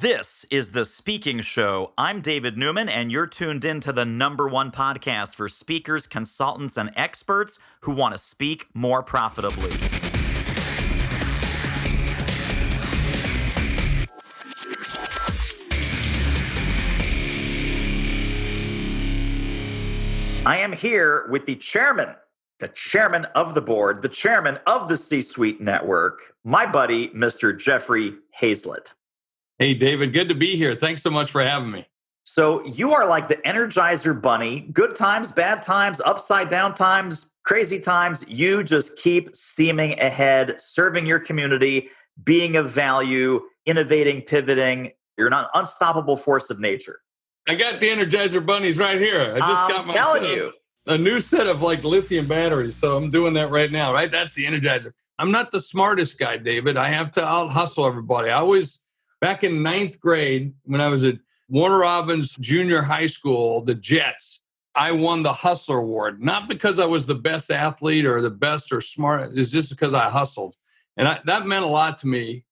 This is The Speaking Show. I'm David Newman, and you're tuned in to the #1 podcast for speakers, consultants, and experts who want to speak more profitably. I am here with the chairman of the board, the chairman of the C-Suite Network, my buddy, Mr. Jeffrey Hayzlett. Hey, David, good to be here. Thanks so much for having me. So you are like the Energizer Bunny. Good times, bad times, upside down times, crazy times. You just keep steaming ahead, serving your community, being of value, innovating, pivoting. You're an unstoppable force of nature. I got the Energizer Bunnies right here. I just got myself a new set of like lithium batteries. So I'm doing that right now, right? That's the Energizer. I'm not the smartest guy, David. I have to out-hustle everybody. Back in 9th grade, when I was at Warner Robins Junior High School, the Jets, I won the Hustler Award. Not because I was the best athlete or the best or smart. It's just because I hustled. And that meant a lot to me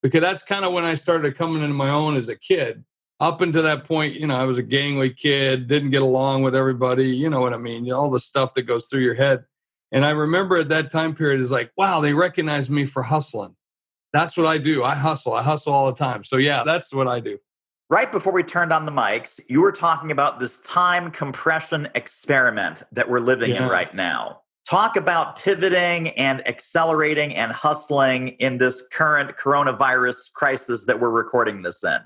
because that's kind of when I started coming into my own as a kid. Up until that point, I was a gangly kid, didn't get along with everybody. You know what I mean? All the stuff that goes through your head. And I remember at that time period, it's like, wow, they recognize me for hustling. That's what I do. I hustle all the time. So yeah, that's what I do. Right before we turned on the mics, you were talking about this time compression experiment that we're living in right now. Talk about pivoting and accelerating and hustling in this current coronavirus crisis that we're recording this in.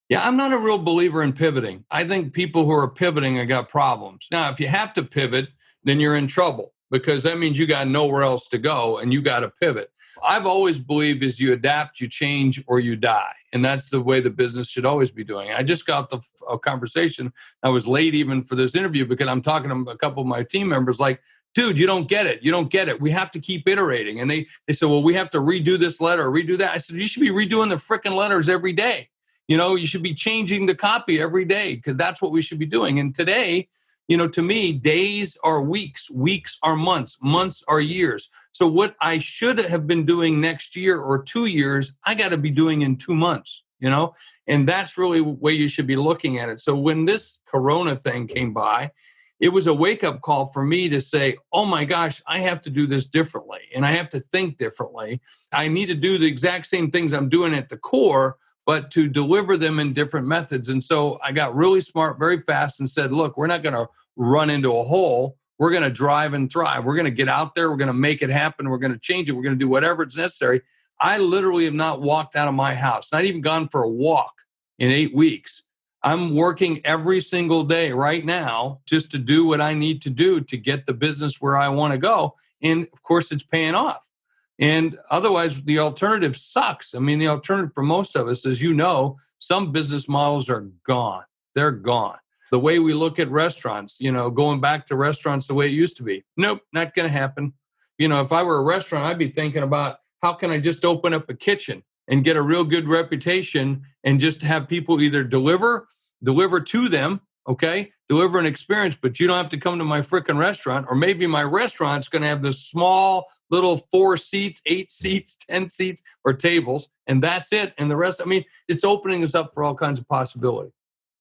Yeah, I'm not a real believer in pivoting. I think people who are pivoting have got problems. Now, if you have to pivot, then you're in trouble because that means you got nowhere else to go and you got to pivot. I've always believed is you adapt, you change, or you die. And that's the way the business should always be doing. I just got a conversation. I was late even for this interview because I'm talking to a couple of my team members like, dude, you don't get it. You don't get it. We have to keep iterating. And they said, well, we have to redo this letter or redo that. I said, you should be redoing the freaking letters every day. You should be changing the copy every day because that's what we should be doing. And today, to me, days are weeks, weeks are months, months are years. So what I should have been doing next year or 2 years, I got to be doing in 2 months, and that's really the way you should be looking at it. So when this Corona thing came by, it was a wake-up call for me to say, oh my gosh, I have to do this differently and I have to think differently. I need to do the exact same things I'm doing at the core, but to deliver them in different methods. And so I got really smart very fast and said, look, we're not going to run into a hole. We're going to drive and thrive. We're going to get out there. We're going to make it happen. We're going to change it. We're going to do whatever is necessary. I literally have not walked out of my house, not even gone for a walk in 8 weeks. I'm working every single day right now just to do what I need to do to get the business where I want to go. And of course, it's paying off. And otherwise, the alternative sucks. I mean, the alternative for most of us, as you know, some business models are gone. They're gone. The way we look at restaurants, going back to restaurants the way it used to be. Nope, not going to happen. If I were a restaurant, I'd be thinking about how can I just open up a kitchen and get a real good reputation and just have people either deliver to them, okay, deliver an experience, but you don't have to come to my freaking restaurant. Or maybe my restaurant's going to have this small little 4 seats, 8 seats, 10 seats, or tables, and that's it. And the rest, it's opening us up for all kinds of possibility.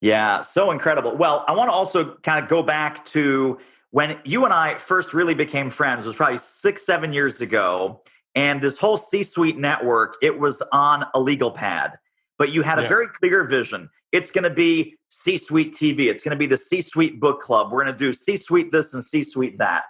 Yeah, so incredible. Well, I want to also kind of go back to when you and I first really became friends. It was probably 6-7 years ago. And this whole C-Suite network, it was on a legal pad. But you had a very clear vision. It's going to be C-Suite TV. It's going to be the C-Suite book club. We're going to do C-Suite this and C-Suite that.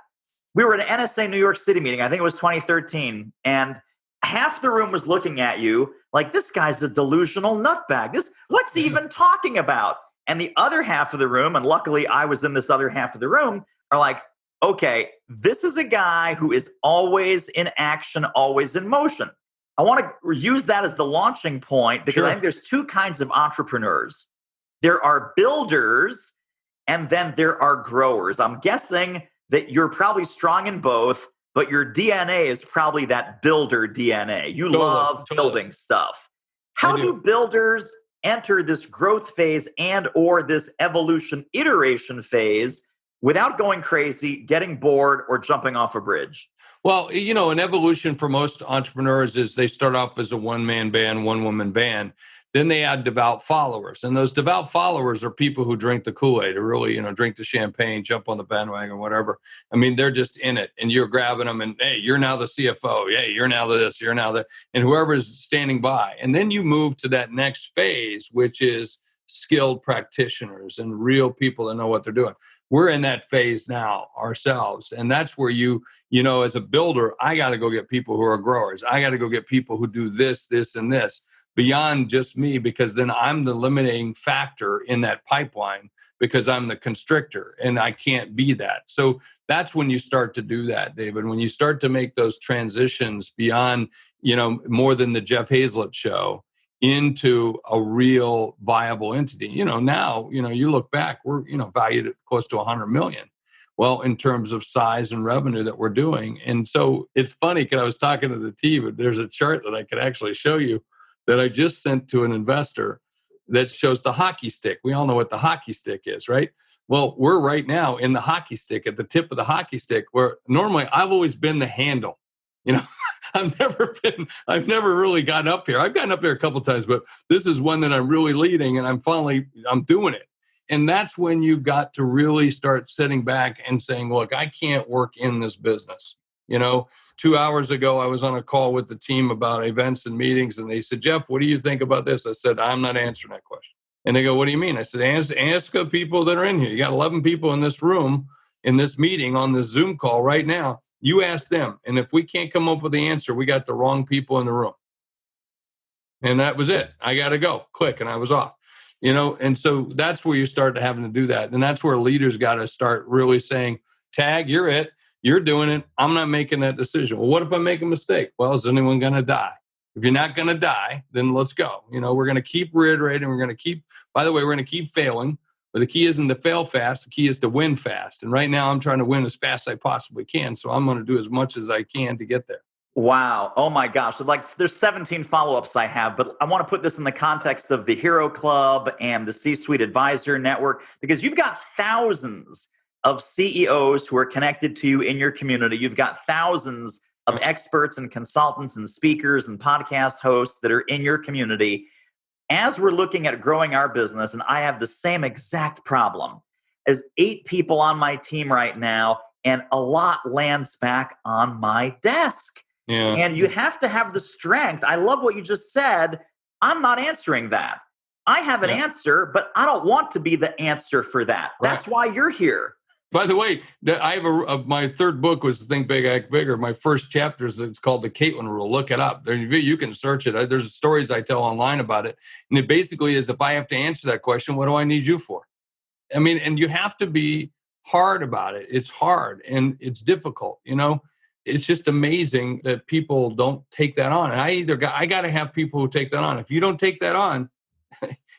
We were at an NSA New York City meeting. I think it was 2013. And half the room was looking at you like, this guy's a delusional nutbag. What's he even talking about? And the other half of the room, and luckily I was in this other half of the room, are like, okay, this is a guy who is always in action, always in motion. I want to use that as the launching point because I think there's 2 kinds of entrepreneurs. There are builders and then there are growers. I'm guessing that you're probably strong in both, but your DNA is probably that builder DNA. You love building stuff. How do builders enter this growth phase and or this evolution iteration phase without going crazy, getting bored, or jumping off a bridge? Well, an evolution for most entrepreneurs is they start off as a one-man band, one-woman band. Then they add devout followers. And those devout followers are people who drink the Kool-Aid or really, drink the champagne, jump on the bandwagon, whatever. I mean, they're just in it and you're grabbing them and, hey, you're now the CFO. Hey, you're now this, you're now that, and whoever is standing by. And then you move to that next phase, which is skilled practitioners and real people that know what they're doing. We're in that phase now ourselves. And that's where as a builder, I got to go get people who are growers. I got to go get people who do this, this, and this beyond just me, because then I'm the limiting factor in that pipeline because I'm the constrictor and I can't be that. So that's when you start to do that, David, when you start to make those transitions beyond, more than the Jeff Hayzlett show into a real viable entity. Now, you look back, we're, valued at close to 100 million. Well, in terms of size and revenue that we're doing. And so it's funny because I was talking to the team and there's a chart that I could actually show you that I just sent to an investor that shows the hockey stick. We all know what the hockey stick is, right? Well, we're right now in the hockey stick, at the tip of the hockey stick, where normally I've always been the handle. I've never really gotten up here. I've gotten up here a couple of times, but this is one that I'm really leading and I'm doing it. And that's when you got to really start sitting back and saying, look, I can't work in this business. 2 hours ago, I was on a call with the team about events and meetings, and they said, Jeff, what do you think about this? I said, I'm not answering that question. And they go, what do you mean? I said, ask the people that are in here. You got 11 people in this room, in this meeting, on this Zoom call right now. You ask them. And if we can't come up with the answer, we got the wrong people in the room. And that was it. I got to go. Click. And I was off. And so that's where you start having to do that. And that's where leaders got to start really saying, Tag, you're it. You're doing it. I'm not making that decision. Well, what if I make a mistake? Well, is anyone going to die? If you're not going to die, then let's go. We're going to keep reiterating. By the way, we're going to keep failing. But the key isn't to fail fast. The key is to win fast. And right now I'm trying to win as fast as I possibly can. So I'm going to do as much as I can to get there. Wow. Oh my gosh. There's 17 follow-ups I have, but I want to put this in the context of the Hero Club and the C-Suite Advisor Network, because you've got thousands of CEOs who are connected to you in your community. You've got thousands of experts and consultants and speakers and podcast hosts that are in your community. As we're looking at growing our business, and I have the same exact problem, there's 8 people on my team right now, and a lot lands back on my desk. Yeah. And you have to have the strength. I love what you just said. I'm not answering that. I have an answer, but I don't want to be the answer for that. That's why you're here. By the way, I have my third book was Think Big, Act Bigger. My first chapter it's called The Caitlin Rule. Look it up. You can search it. There's stories I tell online about it. And it basically is, if I have to answer that question, what do I need you for? I mean, and you have to be hard about it. It's hard and it's difficult. It's just amazing that people don't take that on. And I got to have people who take that on. If you don't take that on,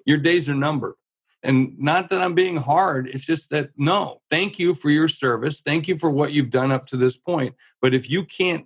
your days are numbered. And not that I'm being hard. It's just that, no, thank you for your service. Thank you for what you've done up to this point. But if you can't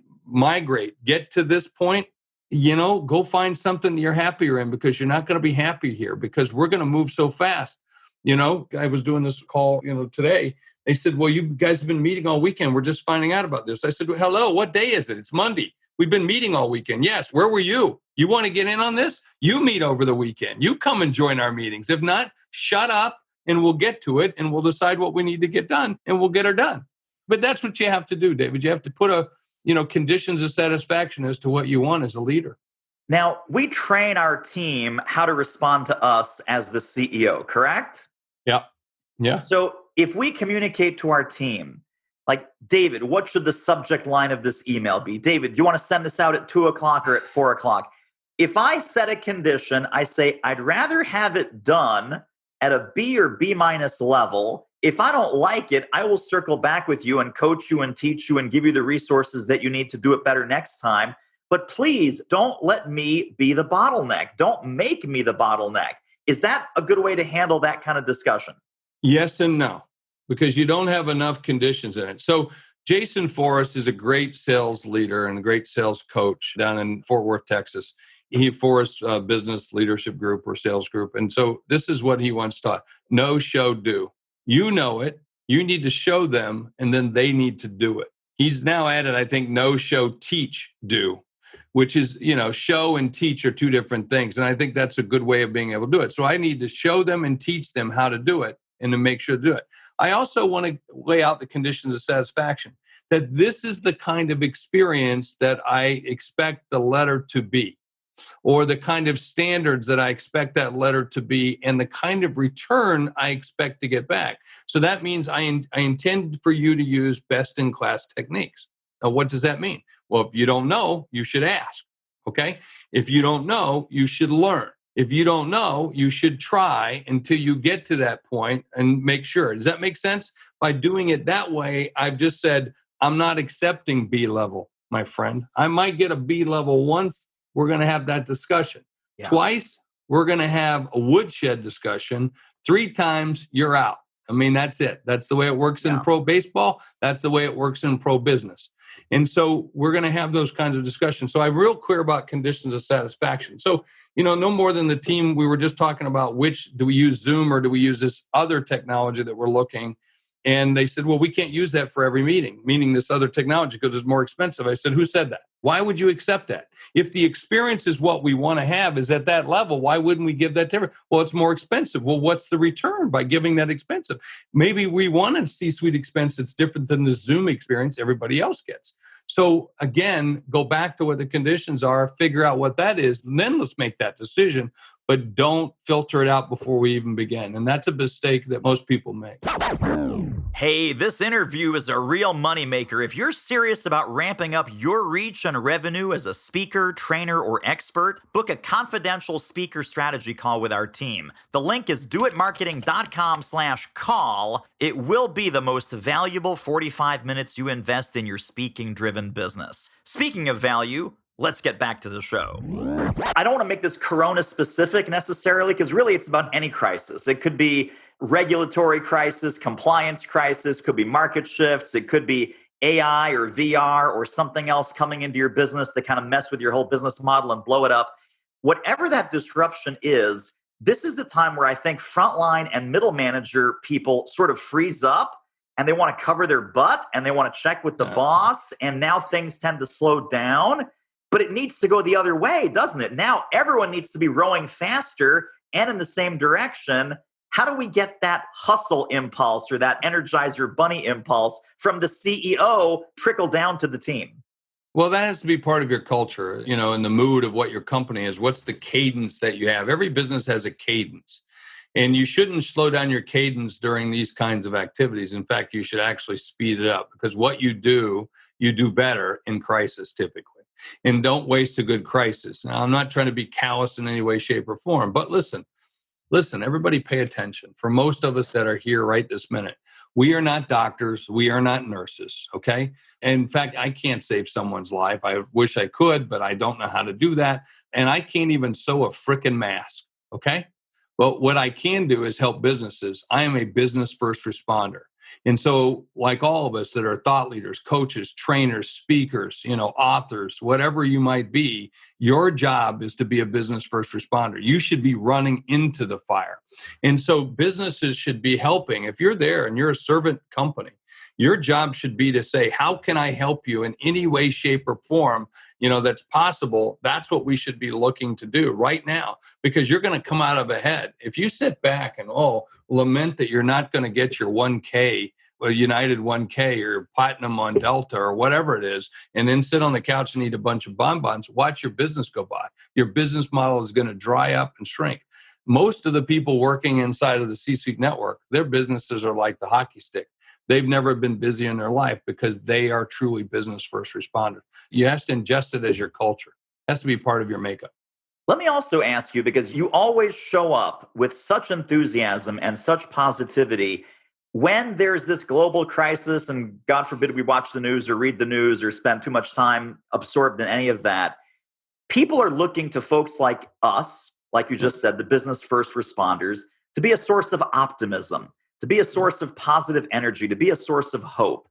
get to this point, go find something you're happier in, because you're not going to be happy here, because we're going to move so fast. I was doing this call, today. They said, well, you guys have been meeting all weekend. We're just finding out about this. I said, well, hello, what day is it? It's Monday. We've been meeting all weekend. Yes. Where were you? You want to get in on this? You meet over the weekend. You come and join our meetings. If not, shut up and we'll get to it and we'll decide what we need to get done and we'll get her done. But that's what you have to do, David. You have to put conditions of satisfaction as to what you want as a leader. Now, we train our team how to respond to us as the CEO, correct? Yeah. Yeah. So if we communicate to our team, like, David, what should the subject line of this email be? David, do you want to send this out at 2:00 or at 4:00? If I set a condition, I say, I'd rather have it done at a B or B- level. If I don't like it, I will circle back with you and coach you and teach you and give you the resources that you need to do it better next time. But please don't let me be the bottleneck. Don't make me the bottleneck. Is that a good way to handle that kind of discussion? Yes and no, because you don't have enough conditions in it. So Jason Forrest is a great sales leader and a great sales coach down in Fort Worth, Texas. Forrest Business Leadership Group or Sales Group. And so this is what he once taught: know, show, do. You know it. You need to show them, and then they need to do it. He's now added, I think, know, show, teach, do. which is, show and teach are two different things. And I think that's a good way of being able to do it. So I need to show them and teach them how to do it and to make sure to do it. I also want to lay out the conditions of satisfaction, that this is the kind of experience that I expect the letter to be, or the kind of standards that I expect that letter to be, and the kind of return I expect to get back. So that means I intend for you to use best-in-class techniques. Now, what does that mean? Well, if you don't know, you should ask, okay? If you don't know, you should learn. If you don't know, you should try until you get to that point and make sure. Does that make sense? By doing it that way, I've just said, I'm not accepting B level, my friend. I might get a B level once. We're going to have that discussion. Yeah. Twice, we're going to have a woodshed discussion. 3 times, you're out. I mean, that's it. That's the way it works in pro baseball. That's the way it works in pro business. And so we're going to have those kinds of discussions. So I'm real clear about conditions of satisfaction. So, no more than the team, we were just talking about do we use Zoom or do we use this other technology that we're looking. And they said, well, we can't use that for every meeting, meaning this other technology because it's more expensive. I said, who said that? Why would you accept that? If the experience is what we want to have is at that level, why wouldn't we give that to everyone? Well, it's more expensive. Well, what's the return by giving that expensive? Maybe we want a C-suite expense that's different than the Zoom experience everybody else gets. So again, go back to what the conditions are, figure out what that is, and then let's make that decision. But don't filter it out before we even begin. And that's a mistake that most people make. Hey, this interview is a real moneymaker. If you're serious about ramping up your reach and revenue as a speaker, trainer, or expert, book a confidential speaker strategy call with our team. The link is doitmarketing.com/call. It will be the most valuable 45 minutes you invest in your speaking-driven business. Speaking of value, let's get back to the show. I don't want to make this Corona specific necessarily, because really it's about any crisis. It could be regulatory crisis, compliance crisis, could be market shifts, it could be AI or VR or something else coming into your business that kind of mess with your whole business model and blow it up. Whatever that disruption is, this is the time where I think frontline and middle manager people sort of freeze up and they want to cover their butt and they want to check with the boss, and now things tend to slow down. But it needs to go the other way, doesn't it? Now everyone needs to be rowing faster and in the same direction. How do we get that hustle impulse or that Energizer Bunny impulse from the CEO trickle down to the team? Well, that has to be part of your culture, in the mood of what your company is. What's the cadence that you have? Every business has a cadence. And you shouldn't slow down your cadence during these kinds of activities. In fact, you should actually speed it up, because what you do better in crisis typically. And don't waste a good crisis. Now, I'm not trying to be callous in any way, shape, or form, but listen, everybody pay attention. For most of us that are here right this minute, we are not doctors. We are not nurses, okay? And in fact, I can't save someone's life. I wish I could, but I don't know how to do that. And I can't even sew a frickin' mask, okay? But what I can do is help businesses. I am a business first responder. And so, like all of us that are thought leaders, coaches, trainers, speakers, authors, whatever you might be, your job is to be a business first responder. You should be running into the fire. And so businesses should be helping. If you're there and you're a servant company, your job should be to say, how can I help you in any way, shape, or form, that's possible? That's what we should be looking to do right now, because you're going to come out of ahead. If you sit back and, lament that you're not going to get your 1K, or United 1K or Platinum on Delta or whatever it is, and then sit on the couch and eat a bunch of bonbons, watch your business go by. Your business model is going to dry up and shrink. Most of the people working inside of the C-suite network, their businesses are like the hockey stick. They've never been busy in their life because they are truly business first responders. You have to ingest it as your culture. It has to be part of your makeup. Let me also ask you, because you always show up with such enthusiasm and such positivity when there's this global crisis, and God forbid we watch the news or read the news or spend too much time absorbed in any of that. People are looking to folks like us, like you just said, the business first responders, to be a source of optimism, to be a source of positive energy, to be a source of hope.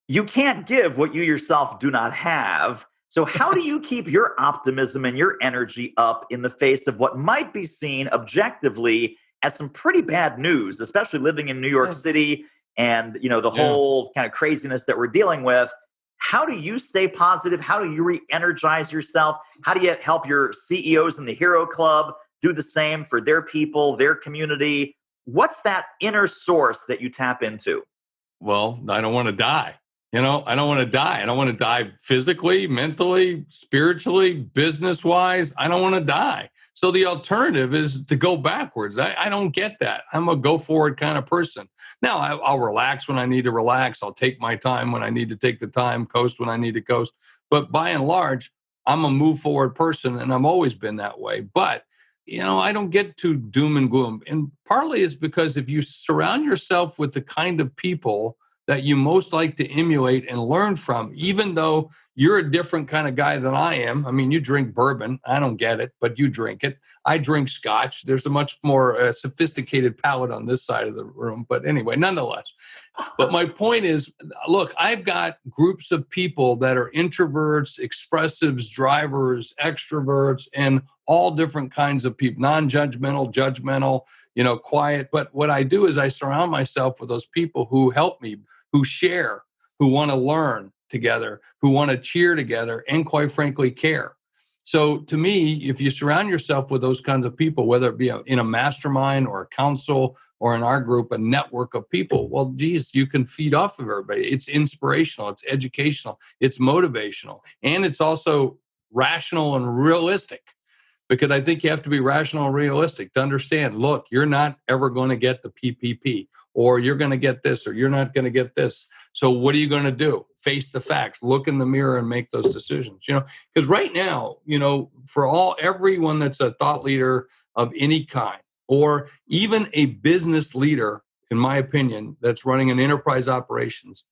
You can't give what you yourself do not have. So how do you keep your optimism and your energy up in the face of what might be seen objectively as some pretty bad news, especially living in New York City and, the whole kind of craziness that we're dealing with? How do you stay positive? How do you re-energize yourself? How do you help your CEOs in the Hero Club do the same for their people, their community? What's that inner source that you tap into? Well, I don't want to die. I don't want to die. I don't want to die physically, mentally, spiritually, business wise. I don't want to die. So the alternative is to go backwards. I don't get that. I'm a go forward kind of person. Now, I'll relax when I need to relax. I'll take my time when I need to take the time, coast when I need to coast. But by and large, I'm a move forward person, and I've always been that way. But I don't get too doom and gloom. And partly it's because if you surround yourself with the kind of people that you most like to emulate and learn from, even though you're a different kind of guy than I am. I mean, you drink bourbon. I don't get it, but you drink it. I drink scotch. There's a much more sophisticated palate on this side of the room. But anyway, nonetheless. But my point is, look, I've got groups of people that are introverts, expressives, drivers, extroverts, and all different kinds of people, non-judgmental, judgmental, quiet. But what I do is I surround myself with those people who help me, who share, who want to learn together, who want to cheer together, and quite frankly, care. So to me, if you surround yourself with those kinds of people, whether it be in a mastermind or a council or in our group, a network of people, well, geez, you can feed off of everybody. It's inspirational, it's educational, it's motivational, and it's also rational and realistic. Because I think you have to be rational and realistic to understand, look, you're not ever going to get the PPP, or you're going to get this, or you're not going to get this. So what are you going to do? Face the facts, look in the mirror and make those decisions. Because right now, for everyone that's a thought leader of any kind, or even a business leader, in my opinion, that's running an enterprise operations,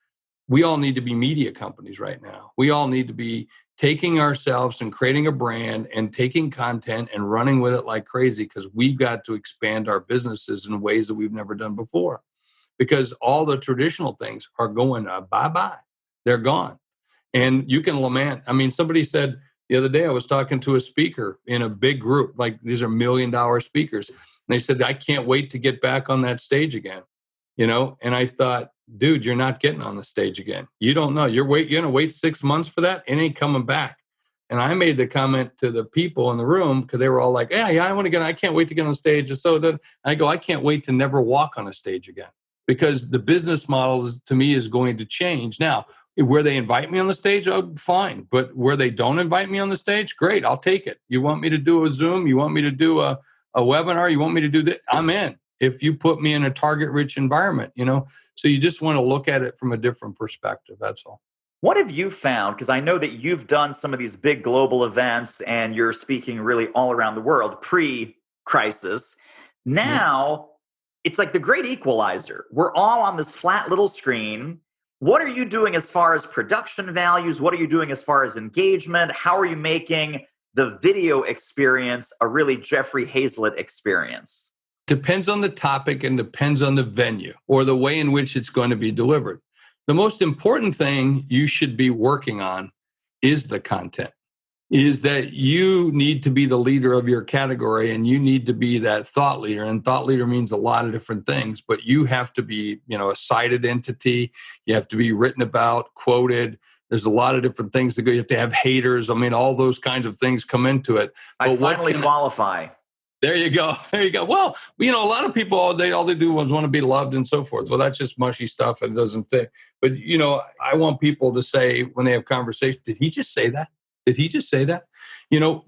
we all need to be media companies right now. We all need to be taking ourselves and creating a brand and taking content and running with it like crazy, because we've got to expand our businesses in ways that we've never done before. Because all the traditional things are going bye-bye. They're gone. And you can lament. I mean, somebody said the other day, I was talking to a speaker in a big group, like these are $1 million speakers. And they said, I can't wait to get back on that stage again. And I thought, dude, you're not getting on the stage again. You don't know. You're going to wait 6 months for that? It ain't coming back. And I made the comment to the people in the room, because they were all like, yeah, I can't wait to get on stage. And so I go, I can't wait to never walk on a stage again, because the business model to me is going to change. Now, where they invite me on the stage, oh, fine. But where they don't invite me on the stage, great, I'll take it. You want me to do a Zoom? You want me to do a webinar? You want me to do that? I'm in. If you put me in a target-rich environment, So you just want to look at it from a different perspective. That's all. What have you found? Because I know that you've done some of these big global events and you're speaking really all around the world pre-crisis. Now, it's like the great equalizer. We're all on this flat little screen. What are you doing as far as production values? What are you doing as far as engagement? How are you making the video experience a really Jeffrey Hayzlett experience? Depends on the topic and depends on the venue or the way in which it's going to be delivered. The most important thing you should be working on is the content, is that you need to be the leader of your category and you need to be that thought leader. And thought leader means a lot of different things, but you have to be, a cited entity. You have to be written about, quoted. There's a lot of different things that go. You have to have haters. I mean, all those kinds of things come into it. I finally qualify. There you go. There you go. Well, a lot of people, all they do is want to be loved and so forth. Well, that's just mushy stuff and doesn't fit. But, I want people to say when they have conversations, did he just say that? Did he just say that?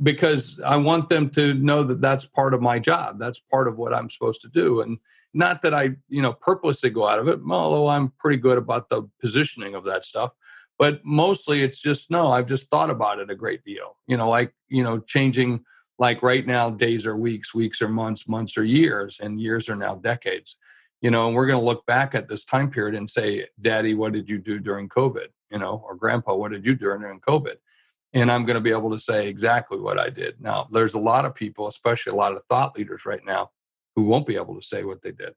Because I want them to know that that's part of my job. That's part of what I'm supposed to do. And not that I, purposely go out of it, although I'm pretty good about the positioning of that stuff. But mostly it's just, no, I've just thought about it a great deal. Changing. Like right now, days are weeks, weeks are months, months are years, and years are now decades. And we're going to look back at this time period and say, Daddy, what did you do during COVID? Or Grandpa, what did you do during COVID? And I'm going to be able to say exactly what I did. Now, there's a lot of people, especially a lot of thought leaders right now, who won't be able to say what they did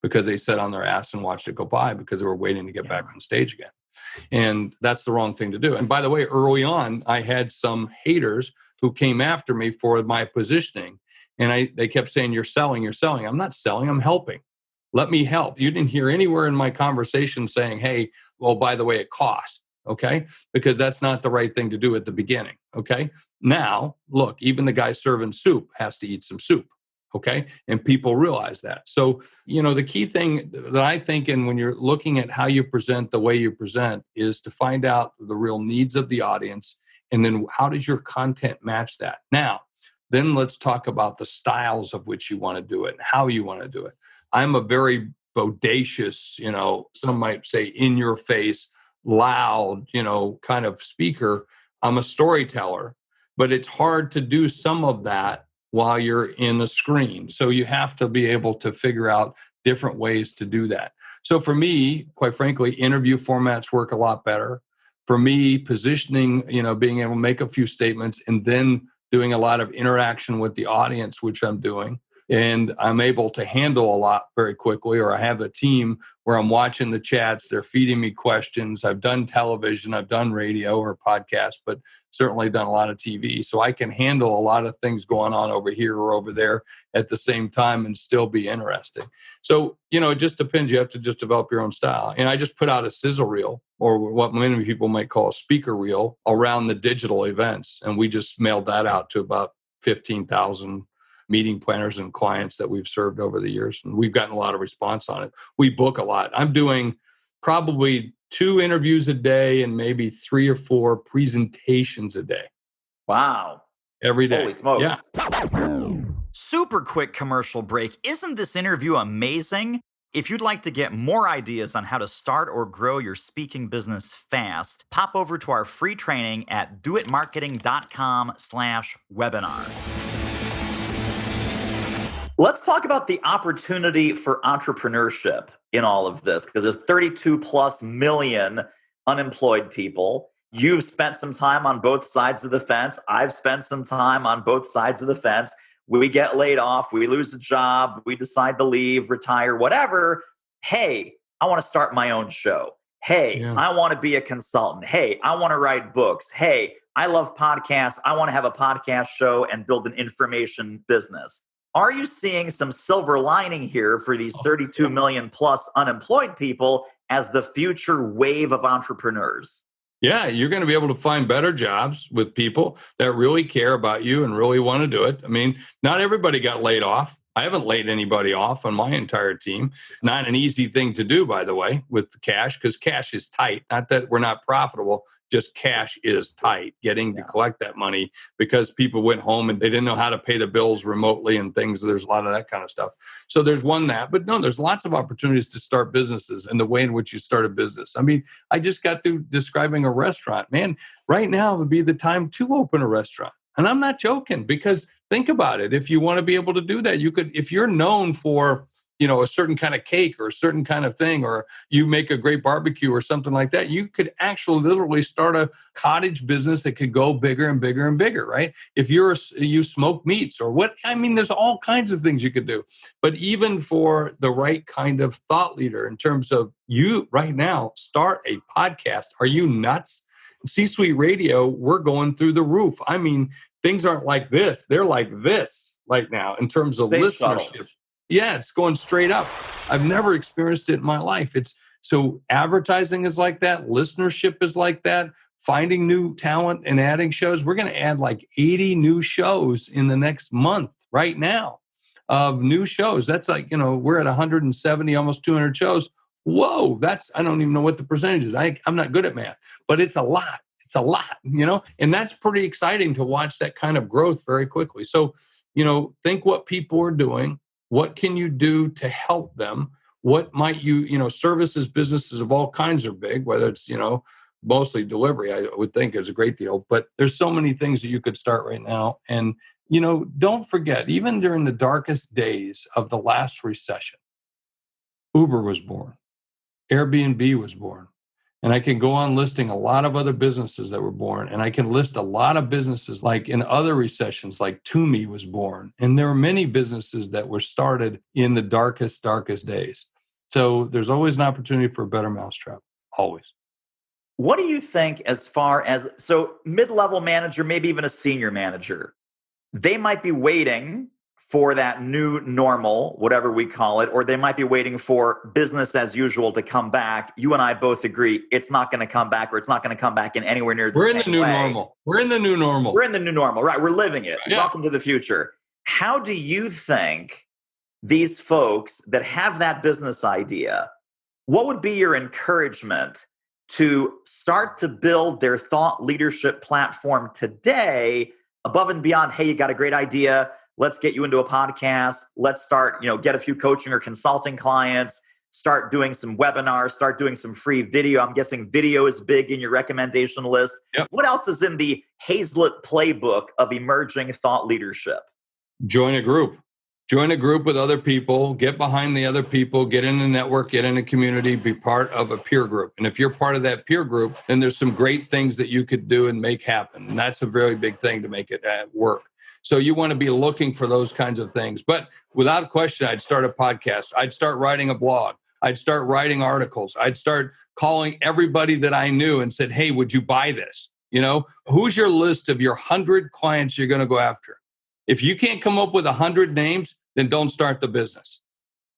because they sat on their ass and watched it go by because they were waiting to get back on stage again. And that's the wrong thing to do. And by the way, early on, I had some haters who came after me for my positioning. And they kept saying, you're selling. I'm not selling, I'm helping. Let me help. You didn't hear anywhere in my conversation saying, hey, well, by the way, it costs. okay? Because that's not the right thing to do at the beginning, okay? Now, look, even the guy serving soup has to eat some soup, okay? And people realize that. So, the key thing that I think, and when you're looking at how you present, the way you present, is to find out the real needs of the audience, and then how does your content match that? Now, then let's talk about the styles of which you want to do it and how you want to do it. I'm a very bodacious, some might say in your face, loud, kind of speaker. I'm a storyteller, but it's hard to do some of that while you're in a screen. So you have to be able to figure out different ways to do that. So for me, quite frankly, interview formats work a lot better. For me, positioning, being able to make a few statements and then doing a lot of interaction with the audience, which I'm doing. And I'm able to handle a lot very quickly, or I have a team where I'm watching the chats. They're feeding me questions. I've done television, I've done radio or podcast, but certainly done a lot of TV. So I can handle a lot of things going on over here or over there at the same time and still be interesting. So, it just depends. You have to just develop your own style. And I just put out a sizzle reel, or what many people might call a speaker reel, around the digital events. And we just mailed that out to about 15,000 meeting planners and clients that we've served over the years. And we've gotten a lot of response on it. We book a lot. I'm doing probably 2 interviews a day and maybe 3 or 4 presentations a day. Wow. Every day. Holy smokes. Yeah. Super quick commercial break. Isn't this interview amazing? If you'd like to get more ideas on how to start or grow your speaking business fast, pop over to our free training at doitmarketing.com/webinar. Let's talk about the opportunity for entrepreneurship in all of this, because there's 32 plus million unemployed people. You've spent some time on both sides of the fence. I've spent some time on both sides of the fence. We get laid off, we lose a job, we decide to leave, retire, whatever. Hey, I want to start my own show. Hey, I want to be a consultant. Hey, I want to write books. Hey, I love podcasts. I want to have a podcast show and build an information business. Are you seeing some silver lining here for these 32 million plus unemployed people as the future wave of entrepreneurs? Yeah, you're going to be able to find better jobs with people that really care about you and really want to do it. I mean, not everybody got laid off. I haven't laid anybody off on my entire team. Not an easy thing to do, by the way, with the cash, because cash is tight. Not that we're not profitable, just cash is tight, getting to collect that money, because people went home and they didn't know how to pay the bills remotely and things. There's a lot of that kind of stuff. So there's that. But no, there's lots of opportunities to start businesses and the way in which you start a business. I mean, I just got through describing a restaurant. Man, right now would be the time to open a restaurant. And I'm not joking, because think about it. If you want to be able to do that, you could, if you're known for, a certain kind of cake or a certain kind of thing, or you make a great barbecue or something like that, you could actually literally start a cottage business that could go bigger and bigger and bigger, right? If you smoke meats or what, I mean, there's all kinds of things you could do. But even for the right kind of thought leader, in terms of you right now, start a podcast. Are you nuts? C-suite radio, we're going through the roof. I mean, things aren't like this. They're like this right now in terms of Space listenership. shuttle. Yeah, it's going straight up. I've never experienced it in my life. So advertising is like that. Listenership is like that. Finding new talent and adding shows. We're going to add like 80 new shows in the next month right now of new shows. That's like, we're at 170, almost 200 shows. Whoa, I don't even know what the percentage is. I'm not good at math, but it's a lot. It's a lot, and that's pretty exciting to watch that kind of growth very quickly. So, think what people are doing. What can you do to help them? What might services, businesses of all kinds are big, whether it's, mostly delivery, I would think is a great deal. But there's so many things that you could start right now. And, don't forget, even during the darkest days of the last recession, Uber was born. Airbnb was born. And I can go on listing a lot of other businesses that were born. And I can list a lot of businesses like in other recessions, like Toomey was born. And there are many businesses that were started in the darkest days. So there's always an opportunity for a better mousetrap. Always. What do you think as far as, so mid-level manager, maybe even a senior manager, they might be waiting for that new normal, whatever we call it, or they might be waiting for business as usual to come back. You and I both agree it's not going to come back, or it's not going to come back in anywhere near the We're same in the new way. normal. We're in the new normal. We're in the new normal, right? We're living it. Yeah. Welcome to the future. How do you think these folks that have that business idea, what would be your encouragement to start to build their thought leadership platform today above and beyond, hey, you got a great idea, let's get you into a podcast, let's start, get a few coaching or consulting clients, start doing some webinars, start doing some free video. I'm guessing video is big in your recommendation list. Yep. What else is in the Hayzlett playbook of emerging thought leadership? Join a group. Join a group with other people, get behind the other people, get in a network, get in a community, be part of a peer group. And if you're part of that peer group, then there's some great things that you could do and make happen. And that's a very big thing to make it work. So you want to be looking for those kinds of things. But without question, I'd start a podcast. I'd start writing a blog. I'd start writing articles. I'd start calling everybody that I knew and said, hey, would you buy this? Who's your list of your 100 clients you're going to go after? If you can't come up with 100 names, then don't start the business.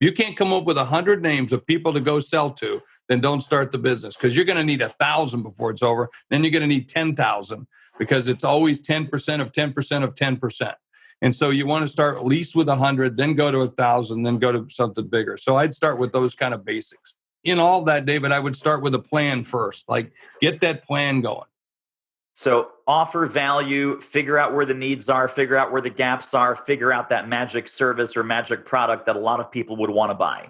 If you can't come up with 100 names of people to go sell to, then don't start the business, because you're going to need 1,000 before it's over. Then you're going to need 10,000, because it's always 10% of 10% of 10%. And so you want to start at least with 100, then go to 1,000, then go to something bigger. So I'd start with those kind of basics. In all that, David, I would start with a plan first. Like, get that plan going. So offer value, figure out where the needs are, figure out where the gaps are, figure out that magic service or magic product that a lot of people would want to buy.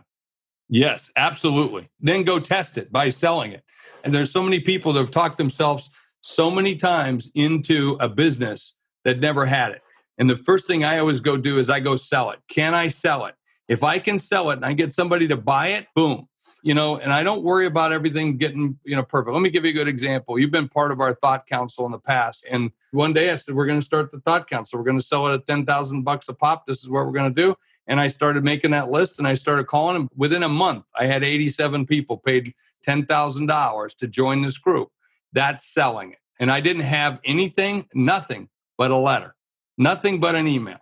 Yes, absolutely. Then go test it by selling it. And there's so many people that have talked themselves so many times into a business that never had it. And the first thing I always go do is I go sell it. Can I sell it? If I can sell it and I get somebody to buy it, boom. And I don't worry about everything getting, perfect. Let me give you a good example. You've been part of our thought council in the past. And one day I said, we're going to start the thought council. We're going to sell it at $10,000 a pop. This is what we're going to do. And I started making that list and I started calling them. Within a month, I had 87 people paid $10,000 to join this group. That's selling it. And I didn't have nothing but a letter, nothing but an email,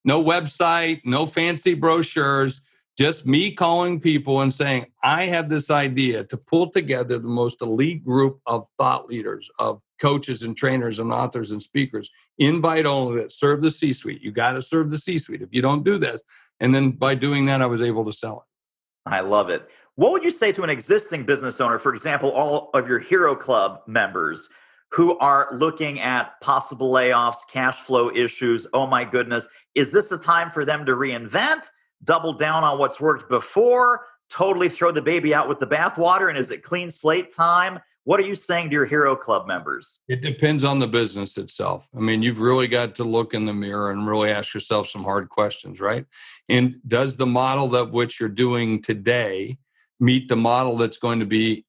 no website, no fancy brochures. Just me calling people and saying, I have this idea to pull together the most elite group of thought leaders, of coaches and trainers and authors and speakers, invite only, that serve the C-suite. You got to serve the C-suite if you don't do this. And then by doing that, I was able to sell it. I love it. What would you say to an existing business owner, for example, all of your Hero Club members who are looking at possible layoffs, cash flow issues? Oh my goodness. Is this a time for them to reinvent? Double down on what's worked before, totally throw the baby out with the bathwater, and is it clean slate time? What are you saying to your Hero Club members? It depends on the business itself. I mean, you've really got to look in the mirror and really ask yourself some hard questions, right? And does the model that which you're doing today meet the model that's going to be,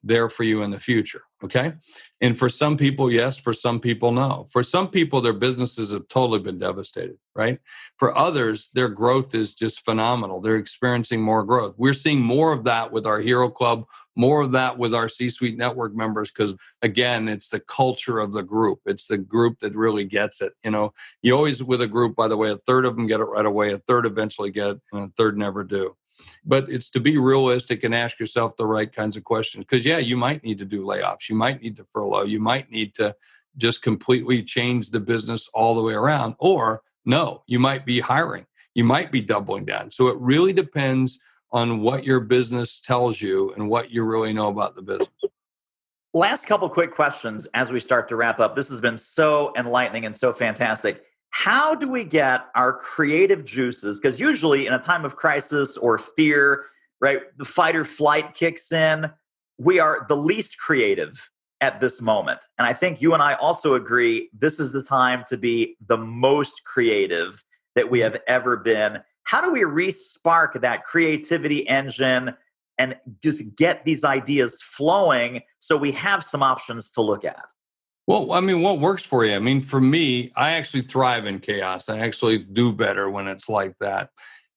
there for you in the future? Okay. And for some people, yes. For some people, no. For some people, their businesses have totally been devastated, right? For others, their growth is just phenomenal. They're experiencing more growth. We're seeing more of that with our Hero Club, more of that with our C-Suite Network members, because again, it's the culture of the group. It's the group that really gets it. You always, with a group, by the way, a third of them get it right away, a third eventually get, and a third never do. But it's to be realistic and ask yourself the right kinds of questions. Because, you might need to do layoffs. You might need to furlough. You might need to just completely change the business all the way around. Or, no, you might be hiring. You might be doubling down. So it really depends on what your business tells you and what you really know about the business. Last couple quick questions as we start to wrap up. This has been so enlightening and so fantastic. How do we get our creative juices? Because usually in a time of crisis or fear, right, the fight or flight kicks in. We are the least creative at this moment. And I think you and I also agree this is the time to be the most creative that we have ever been. How do we re-spark that creativity engine and just get these ideas flowing so we have some options to look at? Well, what works for you? For me, I actually thrive in chaos. I actually do better when it's like that.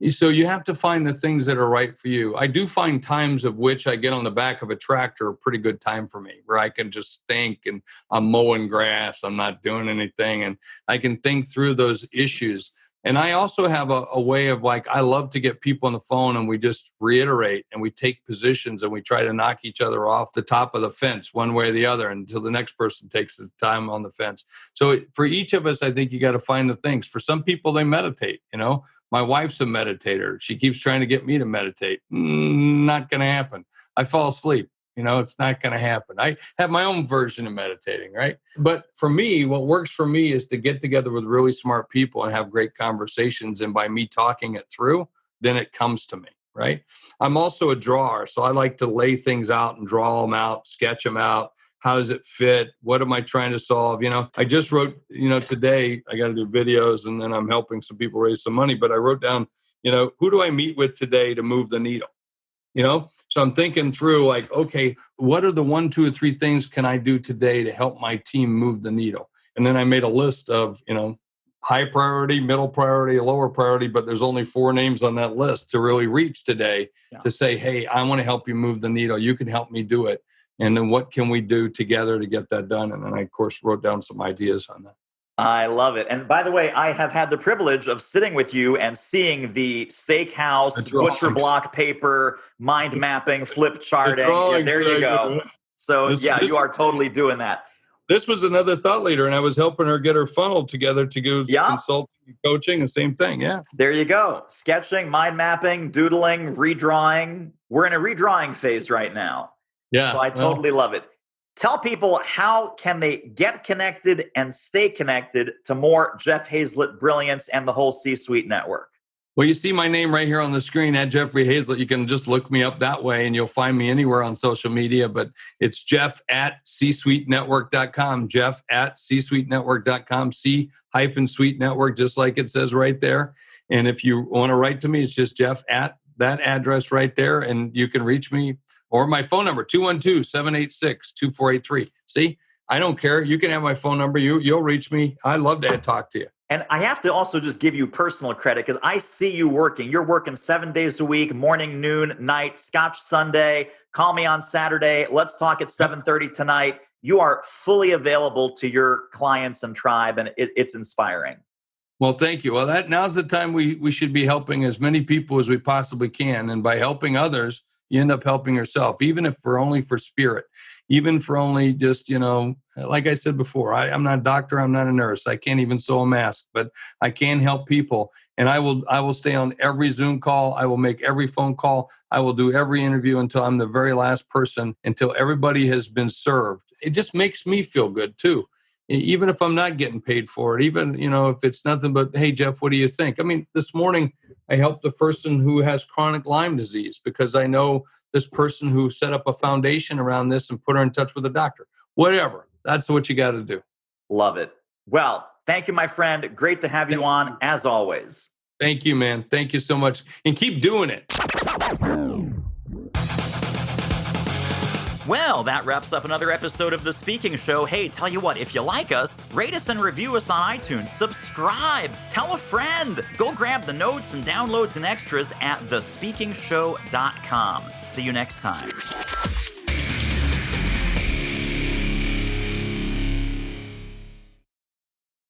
So you have to find the things that are right for you. I do find times of which I get on the back of a tractor a pretty good time for me, where I can just think and I'm mowing grass, I'm not doing anything, and I can think through those issues. And I also have a way of like, I love to get people on the phone and we just reiterate and we take positions and we try to knock each other off the top of the fence one way or the other until the next person takes his time on the fence. So for each of us, I think you got to find the things. For some people, they meditate, My wife's a meditator. She keeps trying to get me to meditate. Not going to happen. I fall asleep. It's not going to happen. I have my own version of meditating, right? But for me, what works for me is to get together with really smart people and have great conversations. And by me talking it through, then it comes to me, right? I'm also a drawer. So I like to lay things out and draw them out, sketch them out. How does it fit? What am I trying to solve? I just wrote, today I got to do videos and then I'm helping some people raise some money. But I wrote down, who do I meet with today to move the needle? So I'm thinking through like, okay, what are the 1, 2, or 3 things can I do today to help my team move the needle? And then I made a list of, high priority, middle priority, lower priority, but there's only 4 names on that list to really reach today to say, hey, I want to help you move the needle. You can help me do it. And then what can we do together to get that done? And then I, of course, wrote down some ideas on that. I love it. And by the way, I have had the privilege of sitting with you and seeing the steakhouse, butcher block paper, mind mapping, flip charting. There you go. So you are totally doing that. This was another thought leader, and I was helping her get her funnel together to go consulting and coaching, the same thing. Yeah. There you go. Sketching, mind mapping, doodling, redrawing. We're in a redrawing phase right now. Yeah. So I totally love it. Tell people how can they get connected and stay connected to more Jeff Hayzlett brilliance and the whole C-Suite network. Well, you see my name right here on the screen at Jeffrey Hayzlett. You can just look me up that way and you'll find me anywhere on social media, but it's jeff@csuitenetwork.com, jeff@csuitenetwork.com, C-suite network, just like it says right there. And if you want to write to me, it's just Jeff at that address right there. And you can reach me or my phone number, 212-786-2483. See, I don't care. You can have my phone number. You'll reach me. I love to talk to you. And I have to also just give you personal credit because I see you working. You're working 7 days a week, morning, noon, night, Scotch Sunday. Call me on Saturday. Let's talk at 7:30 tonight. You are fully available to your clients and tribe, and it's inspiring. Well, thank you. Well, now's the time we should be helping as many people as we possibly can. And by helping others, you end up helping yourself, even if we're only for spirit, even for only just, like I said before, I'm not a doctor. I'm not a nurse. I can't even sew a mask, but I can help people. And I will stay on every Zoom call. I will make every phone call. I will do every interview until I'm the very last person, until everybody has been served. It just makes me feel good too. Even if I'm not getting paid for it, even, if it's nothing but, hey, Jeff, what do you think? I mean, this morning I helped a person who has chronic Lyme disease because I know this person who set up a foundation around this and put her in touch with a doctor. Whatever. That's what you got to do. Love it. Well, thank you, my friend. Great to have you on, as always. Thank you, man. Thank you so much. And keep doing it. Well, that wraps up another episode of The Speaking Show. Hey, tell you what, if you like us, rate us and review us on iTunes. Subscribe. Tell a friend. Go grab the notes and downloads and extras at thespeakingshow.com. See you next time.